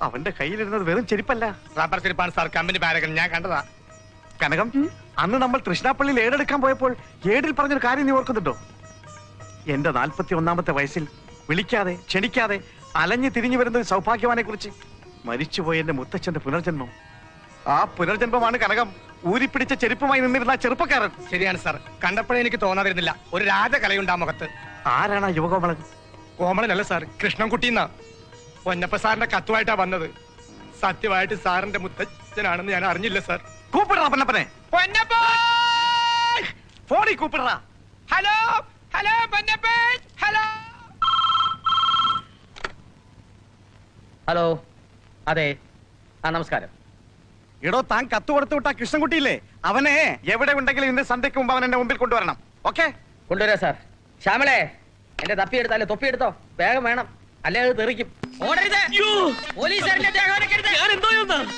അവന്റെ കയ്യിലിരുന്നത് വെറും ചെരുപ്പല്ല, റബ്ബർ ചെരുപ്പാണ് സാർ. കമ്പനി പാരകൻ ഞാൻ കണ്ടതാ. കനകം, അന്ന് നമ്മൾ തൃശ്ശാപ്പള്ളിയിൽ ഏടെടുക്കാൻ പോയപ്പോൾ ഏടിൽ പറഞ്ഞൊരു കാര്യം നീ ഓർക്കുന്നുണ്ടോ? എന്റെ 41ാമത്തെ വയസ്സിൽ വിളിക്കാതെ ക്ഷണിക്കാതെ അലഞ്ഞു തിരിഞ്ഞു വരുന്ന ഒരു സൗഭാഗ്യവാനെ കുറിച്ച്. മരിച്ചുപോയ എന്റെ മുത്തച്ഛന്റെ പുനർജന്മം. ആ പുനർജന്മമാണ് കനകം ഊരിപ്പിടിച്ച ചെരുപ്പുമായി നിന്നിരുന്ന ചെറുപ്പക്കാരൻ. ശരിയാണ് സാർ, കണ്ടപ്പോഴേ എനിക്ക് തോന്നാതിരുന്നില്ല ഒരു രാജകലയുണ്ട് ആ മുഖത്ത്. ആരാണ് ആ യുവകോമളൻ? കോമളനല്ല സാർ, കൃഷ്ണൻകുട്ടിന്നാ. പൊന്നപ്പ സാറിന്റെ കത്തുമായിട്ടാ വന്നത്. സത്യമായിട്ട് സാറിന്റെ മുത്തച്ഛനാണെന്ന് ഞാൻ അറിഞ്ഞില്ല സാർ. കൂപ്പിടാ പൊന്നപ്പനെ. ഫോണിൽ കൂപ്പിടാ. Hello hello Ponnappan. Hello hello. അതെ, നമസ്കാരം. എടോ താൻ കത്ത് കൊടുത്തു വിട്ട കൃഷ്ണൻകുട്ടിയില്ലേ, അവനെ എവിടെ ഉണ്ടെങ്കിലും ഇന്ന് സന്ധ്യക്ക് മുമ്പ് അവൻ എന്റെ മുമ്പിൽ കൊണ്ടുവരണം. ഓക്കെ, കൊണ്ടുവരാ സാർ. ശ്യാമളെ, എന്റെ തപ്പി എടുത്താലേ തൊപ്പി എടുത്തോ, വേഗം വേണം, അല്ലേ അത് തെറിക്കും.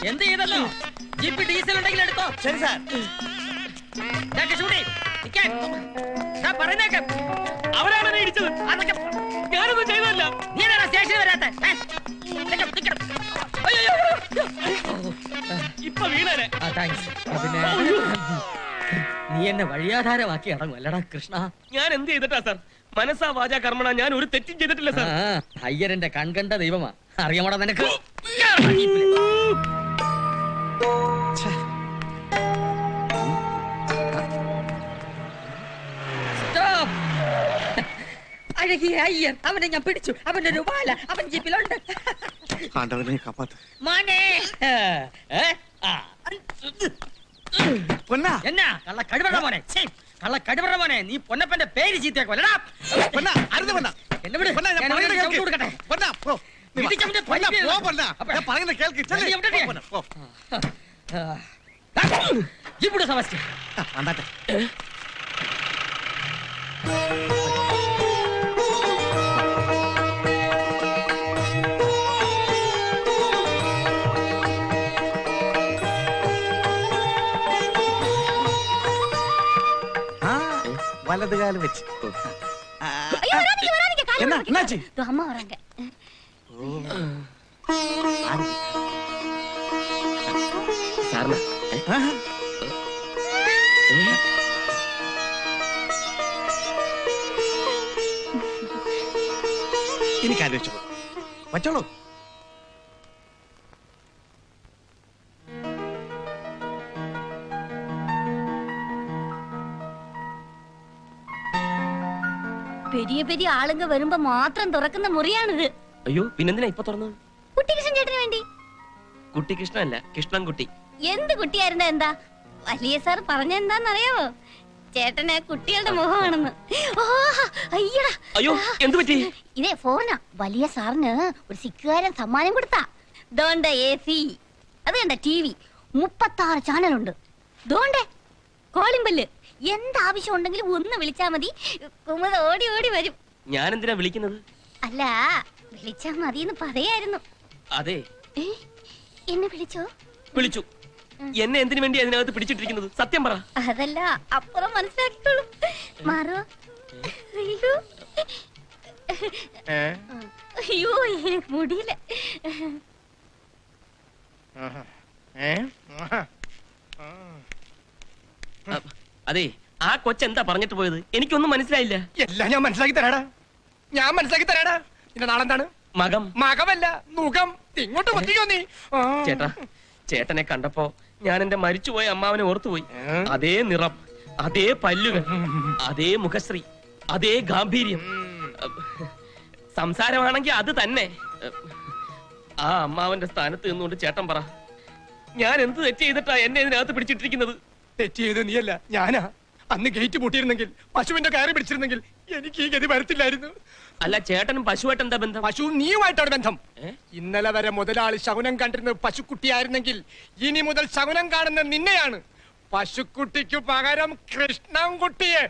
എന്ത് ചെയ്തല്ലോ? ജീപ്പ് ഡീസൽ ഉണ്ടെങ്കിൽ എടുത്തോ. ശരി സാർ. അവരാണ് ഇടിച്ചത്. അതൊക്കെ ഞാനൊന്നും ചെയ്തല്ല. നീ സ്റ്റേഷനിൽ വരാത്ത താങ്ക്സ്. പിന്നെ നീ എന്നെ വഴിയാധാരമാക്കി അടങ്ങും അല്ലടാ കൃഷ്ണ. ഞാൻ എന്ത് ചെയ്തിട്ടാ സാർ? മനസ്സാ വാചാ കർമ്മണ ഞാൻ ഒരു തെറ്റും ചെയ്തിട്ടില്ല സാർ. അയ്യരന്റെ കൺകണ്ട ദൈവമാ. അറിയാമോടാ നിനക്ക്? അഴകിയ അയ്യർ, അവനെ ഞാൻ പിടിച്ചു. അവന്റെ ഒരു വാല അവൻ ജീപ്പിലുണ്ട്. ആണ്ടവനെ കാപ്പാത്ത്. മോനെ പൊന്നാ എന്നാ കള്ള കഴിവറ മോനെ, കള്ള കഴിവറ മോനെ, നീ പൊന്നപ്പന്റെ പേര് ചീത്തയാക്കോലടാ. പൊന്നാ അരുത് പൊന്നാ. എന്നെ വിട്, പൊന്നാ, ഞാൻ ഞാൻ പറയുന്നത് അവനെ കേൾക്ക്. കൊടുക്കട്ടെ. പൊന്നാ, പോ. നീ വാ. ഇടിച്ചവന്റെ പൊന്നാ, പരിപ്പ് പോ പൊന്നാ. അപ്പ- ഞാൻ പറയുന്നത് കേൾക്ക്. ചെല്ല്. നീ എവിടെ പോ പൊന്നാ, പോ. ഇവിടെ സമസ്യ ആണ്ടാട്ടെ. வலது கால் வச்சு ஐயோ, வராதீங்க, வராதீங்க, காலை என்ன வலிக்குது. என்னாச்சு? இதோ அம்மா வராங்க. സാറിന് ഇനി കാല് വെച്ചോളൂ വച്ചോളൂ. പെരിയ പെരിയ ആളുങ്ക വരുമ്പോ മാത്രം തുറക്കുന്ന മുറിയാണിത്. അയ്യോ പിന്നെന്തിനാ ഇപ്പൊ തുറന്നത്? കുട്ടികൃഷ്ണൻ ചേട്ടന് വേണ്ടി. കുട്ടി കൃഷ്ണനല്ല, കൃഷ്ണൻകുട്ടി. എന്ത് കുട്ടിയായിരുന്ന എന്താ? വലിയ സാർ പറഞ്ഞെന്താന്നറിയാവോ? ചേട്ടന് കുട്ടികളുടെ മുഖമാണെന്ന്. അയ്യടാ, അയ്യോ എന്ത് പറ്റി? ഇതേ ഫോണാ. വലിയ സാറിന് ഒരു സിക്കുകാരൻ സമ്മാനം കൊടുത്താ. ദോണ്ട AC, അത് കണ്ട TV, 36 ചാനലുണ്ട്. ദോണ്ടേ കോളിംഗ് ബെല്ല്. എന്താവശ്യം ഉണ്ടെങ്കിലും ഒന്ന് വിളിച്ചാ മതി, കുമുദ ഓടി ഓടി വരും. ഞാൻ എന്തിനാ വിളിക്കുന്നത്? അല്ല, വിളിച്ചാ മതിന്ന് പറയായിരുന്നു. അതെ എന്നെ വിളിച്ചോ? വിളിച്ചു. എന്നെ എന്തിനു വേണ്ടി അതിനകത്ത് പിടിച്ചിട്ടിരിക്കുന്നത്? സത്യം പറ. അതല്ല, അപ്പുറം മനസ്സിലാക്കിക്കോളൂ. മാറോ? അയ്യോ അയ്യോ, എനിക്ക് മുടിയില്ല. അതെ, ആ കൊച്ചെന്താ പറഞ്ഞിട്ട് പോയത്? എനിക്കൊന്നും മനസ്സിലായില്ല. എല്ലാം ഞാൻ മനസ്സിലാക്കി തരാടാ. ഞാൻ മനസ്സിലാക്കി തരാടാ. നിന്റെ നാളെന്താണ്? മകം. മകമല്ല, മുഖം. ഇങ്ങോട്ട് ഒത്തിക്കോ നീ. ചേട്ടാ, ചേട്ടനെ കണ്ടപ്പോ ഞാൻ എന്റെ മരിച്ചുപോയ അമ്മാവനെ ഓർത്തുപോയി. അതേ നിറം, അതേ പല്ലുകൾ, അതേ മുഖശ്രീ, അതേ ഗാംഭീര്യം. സംസാരമാണെങ്കിൽ അത് തന്നെ. ആ അമ്മാവന്റെ സ്ഥാനത്ത് നിന്നുകൊണ്ട് ചേട്ടൻ പറ, ഞാൻ എന്ത് തെറ്റ് ചെയ്തിട്ടാ എന്നെ ഇതിനകത്ത് പിടിച്ചിട്ടിരിക്കുന്നത്? തെറ്റ് ചെയ്ത് നീയല്ല, ഞാനാ. അന്ന് ഗേറ്റ് പൂട്ടിയിരുന്നെങ്കിൽ, പശുവിന്റെ കയറി പിടിച്ചിരുന്നെങ്കിൽ എനിക്ക് ഈ ഗതി വരത്തില്ലായിരുന്നു. അല്ല, ചേട്ടനും പശുവായിട്ട് എന്താ ബന്ധം? പശു നീയുമായിട്ടാണ് ബന്ധം. ഇന്നലെ വരെ മുതലാളി ശകുനം കണ്ടിരുന്നത് പശുക്കുട്ടിയായിരുന്നെങ്കിൽ ഇനി മുതൽ ശകുനം കാണുന്ന നിന്നെയാണ്. പശുക്കുട്ടിക്ക് പകരം കൃഷ്ണൻകുട്ടിയെ.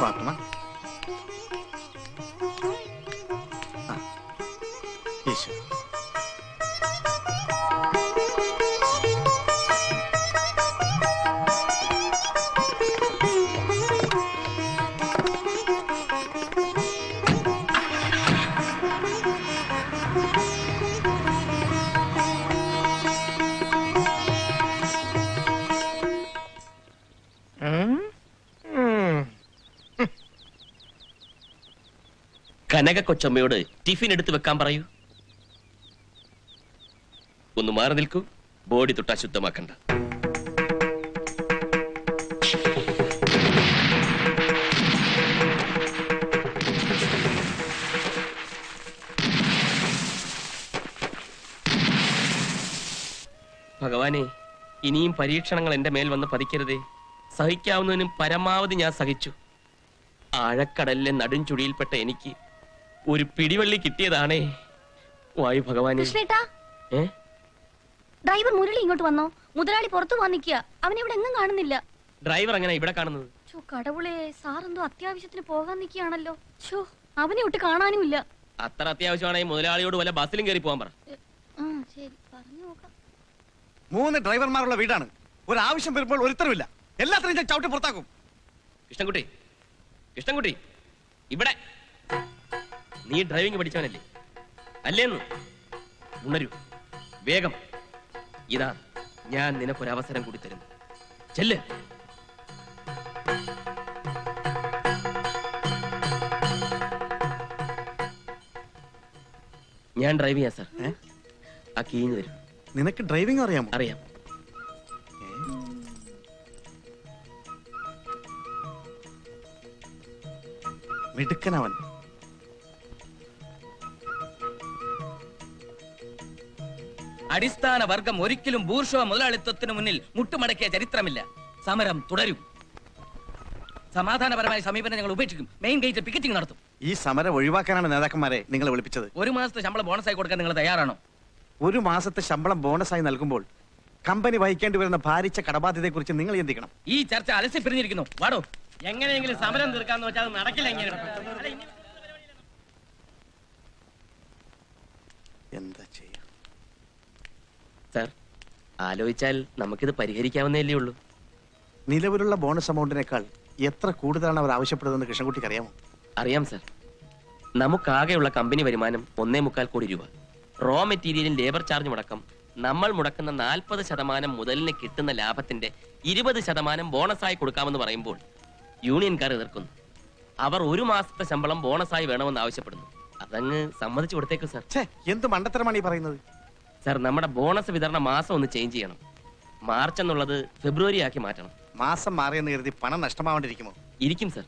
പാത്തമ്മ ഈശോ കനക കൊച്ചമ്മയോട് ടിഫിൻ എടുത്ത് വെക്കാൻ പറയൂ. ഒന്ന് മാറി നിൽക്കൂ, ബോഡി തൊട്ട് അശുദ്ധമാക്കണ്ട. ഭഗവാനെ, ഇനിയും പരീക്ഷണങ്ങൾ എന്റെ മേൽ വന്ന് പതിക്കരുതേ. സഹിക്കാവുന്നതിനും പരമാവധി ഞാൻ സഹിച്ചു. ആഴക്കടലിലെ നടും ചുടിയിൽപ്പെട്ട എനിക്ക് ഒരു പിടിവള്ളി കിട്ടിയതാണേ. വായു ഭഗവാനെ. കൃഷ്ണേട്ടാ, ഡ്രൈവർ മുരളി ഇങ്ങോട്ട് വന്നോ? മുതലാളി പുറത്തു പോവാൻ നിൽക്കുക. അവനെ ഇവിടെ എങ്ങും കാണുന്നില്ല. ഡ്രൈവർ എങ്ങനെ ഇവിടെ കാണുന്നത്? കടവുളെ, സാറെന്തോ അത്യാവശ്യത്തിന് പോകാൻ നിൽക്കുകയാണല്ലോ. അവനെ ഒട്ട് കാണാനുമില്ല. അത്ര അത്യാവശ്യമാണെങ്കിൽ മുതലാളിയോട് വല്ല ബസ്സിലും കയറി പോകാൻ പറ. ശരി പറഞ്ഞു നോക്കാം. 3 ഡ്രൈവർമാരുള്ള വീടാണ്. ഒരു ആവശ്യം വരുമ്പോൾ ഒരുത്തരവില്ല. എല്ലാത്തിനും ഞാൻ ചവിട്ടി പുറത്താക്കും. കൃഷ്ണൻകുട്ടി, കൃഷ്ണൻകുട്ടി, ഇവിടെ നീ ഡ്രൈവിംഗ് പഠിച്ചവനല്ലേ? അല്ലേന്ന് ഉണരൂ വേഗം. ഇതാ ഞാൻ നിനക്കൊരവസരം കൂടി തരുന്നു. ചെല്ല്. ഞാൻ ഡ്രൈവ് ചെയ്യാം സാർ. ആ കീഞ്ഞ് തരും. നിനക്ക് ഡ്രൈവിംഗ് അറിയാമോ? അറിയാം. മിടുക്കനവൻ. അടിസ്ഥാന വർഗം ഒരിക്കലും ബൂർഷ്വ മുതലാളിത്വത്തിന് മുന്നിൽ മുട്ടുമടക്കിയ ചരിത്രമില്ല. സമരം തുടരും. സമാധാനപരമായ സമീപനം ഞങ്ങൾ ഉപേക്ഷിക്കും. മെയിൻ ഗേറ്റ് പിക്കറ്റിംഗ് നടത്തും. ഈ സമരം ഒഴിവാക്കാനാണ് നേതാക്കന്മാരെ നിങ്ങളെ വിളിപ്പിച്ചത്. 1 മാസത്തെ ശമ്പളം ബോണസായി കൊടുക്കാൻ നിങ്ങൾ തയ്യാറാണോ? 1 മാസത്തെ ശമ്പളം ബോണസായി നൽകുമ്പോൾ കമ്പനി വഹിക്കേണ്ടി വരുന്ന ഭാരിച്ച കടബാധ്യതയെ കുറിച്ച് നിങ്ങൾ ചിന്തിക്കണം. ഈ ചർച്ച അലസി പിരിഞ്ഞിരിക്കുന്നു. വാടോ. എങ്ങനെയെങ്കിലും സമരം തീർക്കാന്ന് വെച്ചാൽ അത് നടക്കില്ല. എന്താ ചെയ്യാ? സാർ, ആലോചിച്ചാൽ നമുക്കിത് പരിഹരിക്കാവുന്നതല്ലേ ഉള്ളൂ. നിലവിലുള്ള ബോണസ് എമൗണ്ടിനേക്കാൾ എത്ര കൂടുതലാണ് അവർ ആവശ്യപ്പെടുന്നതെന്ന് കൃഷ്ണൻകുട്ടിക്ക് അറിയാമോ? അറിയാം സാർ. നമുക്കാകെയുള്ള കമ്പനി വരുമാനം 1.25 കോടി രൂപ. റോ മെറ്റീരിയലും ലേബർ ചാർജും അടക്കം നമ്മൾ മുടക്കുന്ന 40% മുതലിന് കിട്ടുന്ന ലാഭത്തിന്റെ 20% ബോണസായി കൊടുക്കാമെന്ന് പറയുമ്പോൾ യൂണിയൻകാർ എതിർക്കുന്നു. അവർ 1 മാസത്തെ ശമ്പളം ബോണസായി വേണമെന്ന് ആവശ്യപ്പെടുന്നു. അതങ്ങ് സമ്മതിച്ചു കൊടുത്തേക്കും സാർ. എന്ത് മണ്ടത്തരമാണ് ഈ പറയുന്നത്? സാർ, നമ്മുടെ ബോണസ് വിതരണ മാസം ഒന്ന് ചേഞ്ച് ചെയ്യണം. മാർച്ച് എന്നുള്ളത് ഫെബ്രുവരി ആക്കി മാറ്റണം. മാസം മാറിയെന്ന് കരുതി പണം നഷ്ടമാവാണ്ടിരിക്കുമോ? ഇരിക്കും സാർ.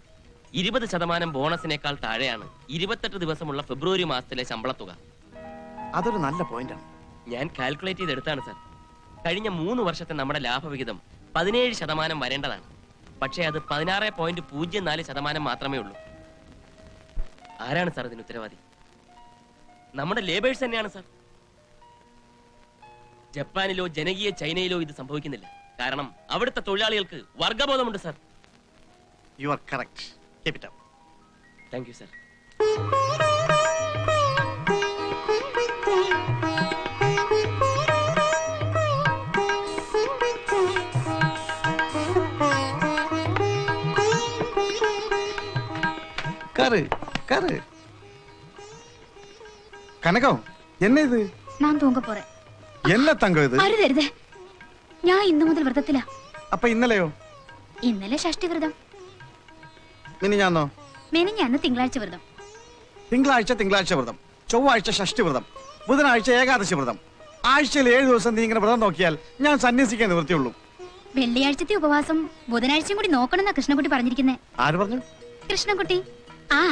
20% ബോണസിനേക്കാൾ താഴെയാണ് 28 ദിവസമുള്ള ഫെബ്രുവരി മാസത്തിലെ ശമ്പളത്തുക. അതൊരു നല്ല പോയിന്റാണ്. ഞാൻ കാൽക്കുലേറ്റ് ചെയ്തെടുത്താണ് സാർ. കഴിഞ്ഞ 3 വർഷത്തെ നമ്മുടെ ലാഭവിഹിതം 17% വരേണ്ടതാണ്. പക്ഷേ അത് 16.04% മാത്രമേ ഉള്ളൂ. ആരാണ് സാർ ഇതിന് ഉത്തരവാദി? നമ്മുടെ ലേബേഴ്സ് തന്നെയാണ് സാർ. ജപ്പാനിലോ ജനകീയ ചൈനയിലോ ഇത് സംഭവിക്കുന്നില്ല. കാരണം അവിടുത്തെ തൊഴിലാളികൾക്ക് വർഗബോധമുണ്ട് sir. You are correct. Keep it up. Thank you sir. Kanakam, என்ன இது? நான் தூங்க போறேன். என்ன தங்கம் இது? അരുതരുത്. ഞാൻ ഇന്നു മുതൽ വ്രതത്തിലാ. അപ്പൊ ഇന്നലെയോ? ഇന്നലെ ഷഷ്ടി വ്രതം. മിനിഞ്ഞാന്നോ? മിനിഞ്ഞാന്ന് തിങ്കളാഴ്ച വ്രതം. തിങ്കളാഴ്ച വ്രതം, ചൊവ്വാഴ്ച ഷഷ്ടി വ്രതം, ബുധനാഴ്ച ഏകാദശി വ്രതം. ആഴ്ചയിൽ 7 ദിവസം നീ ഇങ്ങനെ വ്രതം നോക്കിയാൽ ഞാൻ സന്യസിക്കാൻ നിവൃത്തിയുള്ളൂ. വെള്ളിയാഴ്ചത്തെ ഉപവാസം ബുധനാഴ്ചയും കൂടി നോക്കണമെന്നാ കൃഷ്ണൻകുട്ടി പറഞ്ഞിരിക്കുന്നേ. ആര് പറഞ്ഞു? കൃഷ്ണൻകുട്ടി. ആ,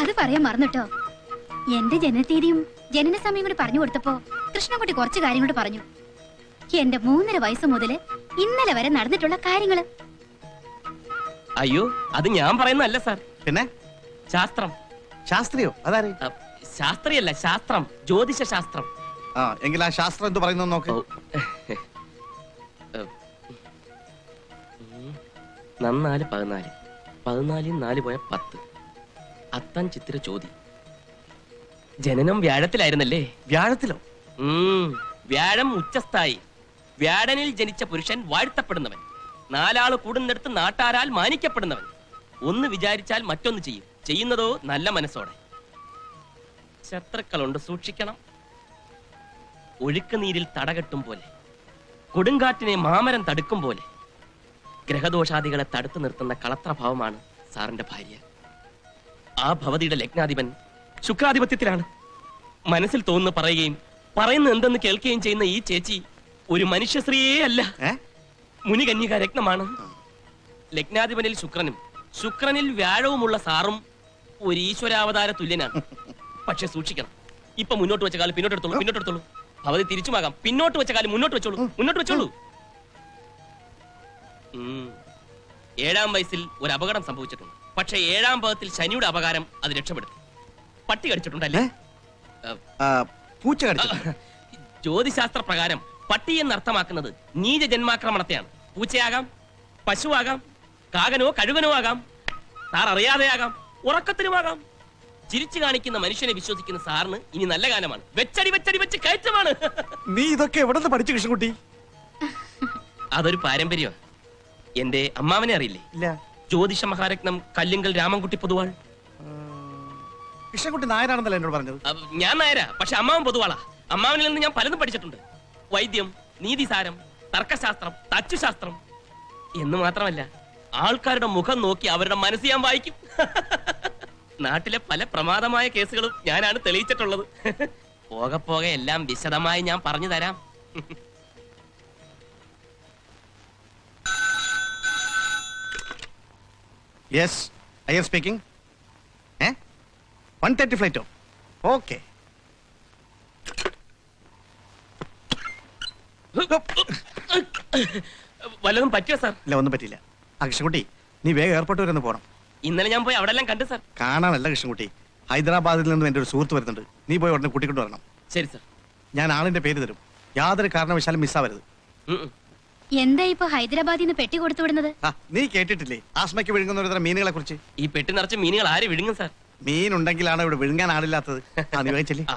അത് പറയാൻ മറന്നുട്ടോ. എന്റെ ജനനത്തീയതിയും ജനന സമയം കൂടി പറഞ്ഞു കൊടുത്തപ്പോ കൃഷ്ണൻകുട്ടി കുറച്ച് കാര്യങ്ങളോട് പറഞ്ഞു. എന്റെ 3.5 വയസ്സ് മുതല് ഇന്നലെ വരെ നടന്നിട്ടുള്ള കാര്യങ്ങള്. അയ്യോ, അത് ഞാൻ പറയുന്നതല്ല സാർ. പിന്നെ ശാസ്ത്രം. ശാസ്ത്രിയോ? അതാരെ? ശാസ്ത്രിയല്ല, ശാസ്ത്രം, ജ്യോതിഷ ശാസ്ത്രം. ആ, എങ്കിൽ ആ ശാസ്ത്രം എന്ത് പറയുന്നു നോക്ക്. 4 14 14 4 പോയ 10. അത്തം ചിത്തിര ചോതി. ജനനം വ്യാഴത്തിലായിരുന്നല്ലേ? വ്യാഴത്തിലോ? വ്യാഴം ഉച്ചസ്ഥായി. വ്യാഴനിൽ ജനിച്ച പുരുഷൻ വാഴ്ത്തപ്പെടുന്നവൻ. 4 ആള് കൂടുന്നിടത്ത് നാട്ടാരാൽ മാനിക്കപ്പെടുന്നവൻ. ഒന്ന് വിചാരിച്ചാൽ മറ്റൊന്ന് ചെയ്യും. ചെയ്യുന്നതോ നല്ല മനസ്സോടെ. ശത്രുക്കളുണ്ട്, സൂക്ഷിക്കണം. ഒഴുക്ക് നീരിൽ തടകെട്ടും പോലെ, കൊടുങ്കാറ്റിനെ മാമരം തടുക്കും പോലെ ഗ്രഹദോഷാദികളെ തടുത്തു നിർത്തുന്ന കളത്രഭാവമാണ് സാറിന്റെ ഭാര്യ. ആ ഭവതിയുടെ ലഗ്നാധിപൻ ശുക്രാധിപത്യത്തിലാണ്. മനസ്സിൽ തോന്നുന്നു പറയുകയും പറയുന്ന എന്തെന്ന് കേൾക്കുകയും ചെയ്യുന്ന ഈ ചേച്ചി ഒരു മനുഷ്യശ്രീയേ അല്ല, മുനികന്യക രത്നമാണ്. ലഗ്നാധിപനിൽ ശുക്രനും ശുക്രനിൽ വ്യാഴവുമുള്ള സാറും ഒരു ഈശ്വരാവതാര തുല്യനാണ്. പക്ഷെ സൂക്ഷിക്കണം. ഇപ്പൊ മുന്നോട്ട് വെച്ച കാലം പിന്നോട്ടെടുത്തോളൂ. ഭവതി തിരിച്ചുമാകാം. പിന്നോട്ട് വെച്ച കാലം മുന്നോട്ട് വെച്ചോളൂ. 7-ാം വയസ്സിൽ ഒരു അപകടം സംഭവിച്ചിട്ടുണ്ട്. പക്ഷെ 7-ാം പദത്തിൽ ശനിയുടെ അപകാരം അത് രക്ഷപ്പെടുത്തി. പട്ടി കടിച്ചിട്ടുണ്ടല്ലേ? പൂച്ച കടിച്ചു. ജ്യോതിശാസ്ത്ര പ്രകാരം പട്ടി എന്നർത്ഥമാക്കുന്നത് നീച ജന്മാക്രമണത്തെയാണ്. പൂച്ചയാകാം, പശുവാകാം, കാകനോ കഴുകനോ ആകാം, സാർ അറിയാതെയാകാം, ഉറക്കത്തിനുമാകാം. ചിരിച്ചു കാണിക്കുന്ന മനുഷ്യനെ വിശ്വസിക്കുന്ന സാറിന് ഇനി നല്ല കാലമാണ്. വെച്ചടി വെച്ചടി വെച്ച് കയറ്റമാണ്. നീ ഇതൊക്കെ എവിടെ നിന്ന് പഠിച്ചു കൃഷ്ണൻകുട്ടി? അതൊരു പാരമ്പര്യമാണ്. എന്റെ അമ്മാവനെ അറിയില്ലേ? ഇല്ല. ജ്യോതിഷ മഹാരത്നം കല്ലിങ്കൽ രാമൻകുട്ടി പൊതുവാൾ. കൃഷ്ണൻകുട്ടി നായരാണെന്നല്ലേ എന്നോട് പറഞ്ഞത്? ഞാൻ നായരാ, പക്ഷെ അമ്മാവൻ പൊതുവാളാ. അമ്മാവനിൽ നിന്ന് ഞാൻ പലതും പഠിച്ചിട്ടുണ്ട്. വൈദ്യം, നീതിസാരം, തർക്കശാസ്ത്രം, തച്ചുശാസ്ത്രം എന്ന് മാത്രമല്ല, ആൾക്കാരുടെ മുഖം നോക്കി അവരുടെ മനസ്സ് ഞാൻ വായിക്കും. നാട്ടിലെ പല പ്രമാദമായ കേസുകളും ഞാനാണ് തെളിയിച്ചിട്ടുള്ളത്. പോകെ പോകെ എല്ലാം വിശദമായി ഞാൻ പറഞ്ഞു തരാം. Yes, I am speaking. 1:30 ഫ്ലൈറ്റോ? ഓക്കെ. വല്ലതും പറ്റിയോ സാർ? ഇല്ല, ഒന്നും പറ്റില്ല. ആ കൃഷ്ണൻകുട്ടി, നീ വേഗം എയർപോർട്ട് വരെ ഒന്ന് പോകണം. ഇന്നലെ ഞാൻ പോയി അവിടെ എല്ലാം കണ്ടു സാർ. കാണാനല്ല കൃഷ്ണൻകുട്ടി, ഹൈദരാബാദിൽ നിന്നും എൻ്റെ ഒരു സുഹൃത്ത് വരുന്നുണ്ട്. നീ പോയി ഉടനെ കൂട്ടിക്കൊണ്ട് വരണം. ശരി സാർ. ഞാൻ ആളിന്റെ പേര് തരും. യാതൊരു കാരണവശാലും മിസ്സാവരുത്. എന്താ ഇപ്പൊ ഹൈദരാബാദിൽ നിന്ന് പെട്ടി കൊടുത്തു വിടുന്നത്? നീ കേട്ടിട്ടില്ലേ ആസ്മയ്ക്ക് വിഴുങ്ങുന്ന ഒരു തരം മീനുകളെ കുറിച്ച്? ഈ പെട്ടി നിറച്ച് മീനുകൾ ആര് വിഴുങ്ങും സാർ? മീൻ ഉണ്ടെങ്കിലാണ് ഇവിടെ വിഴുങ്ങാൻ ആളില്ലാത്തത്. നീ വേഗം ചെല്ലി. ആ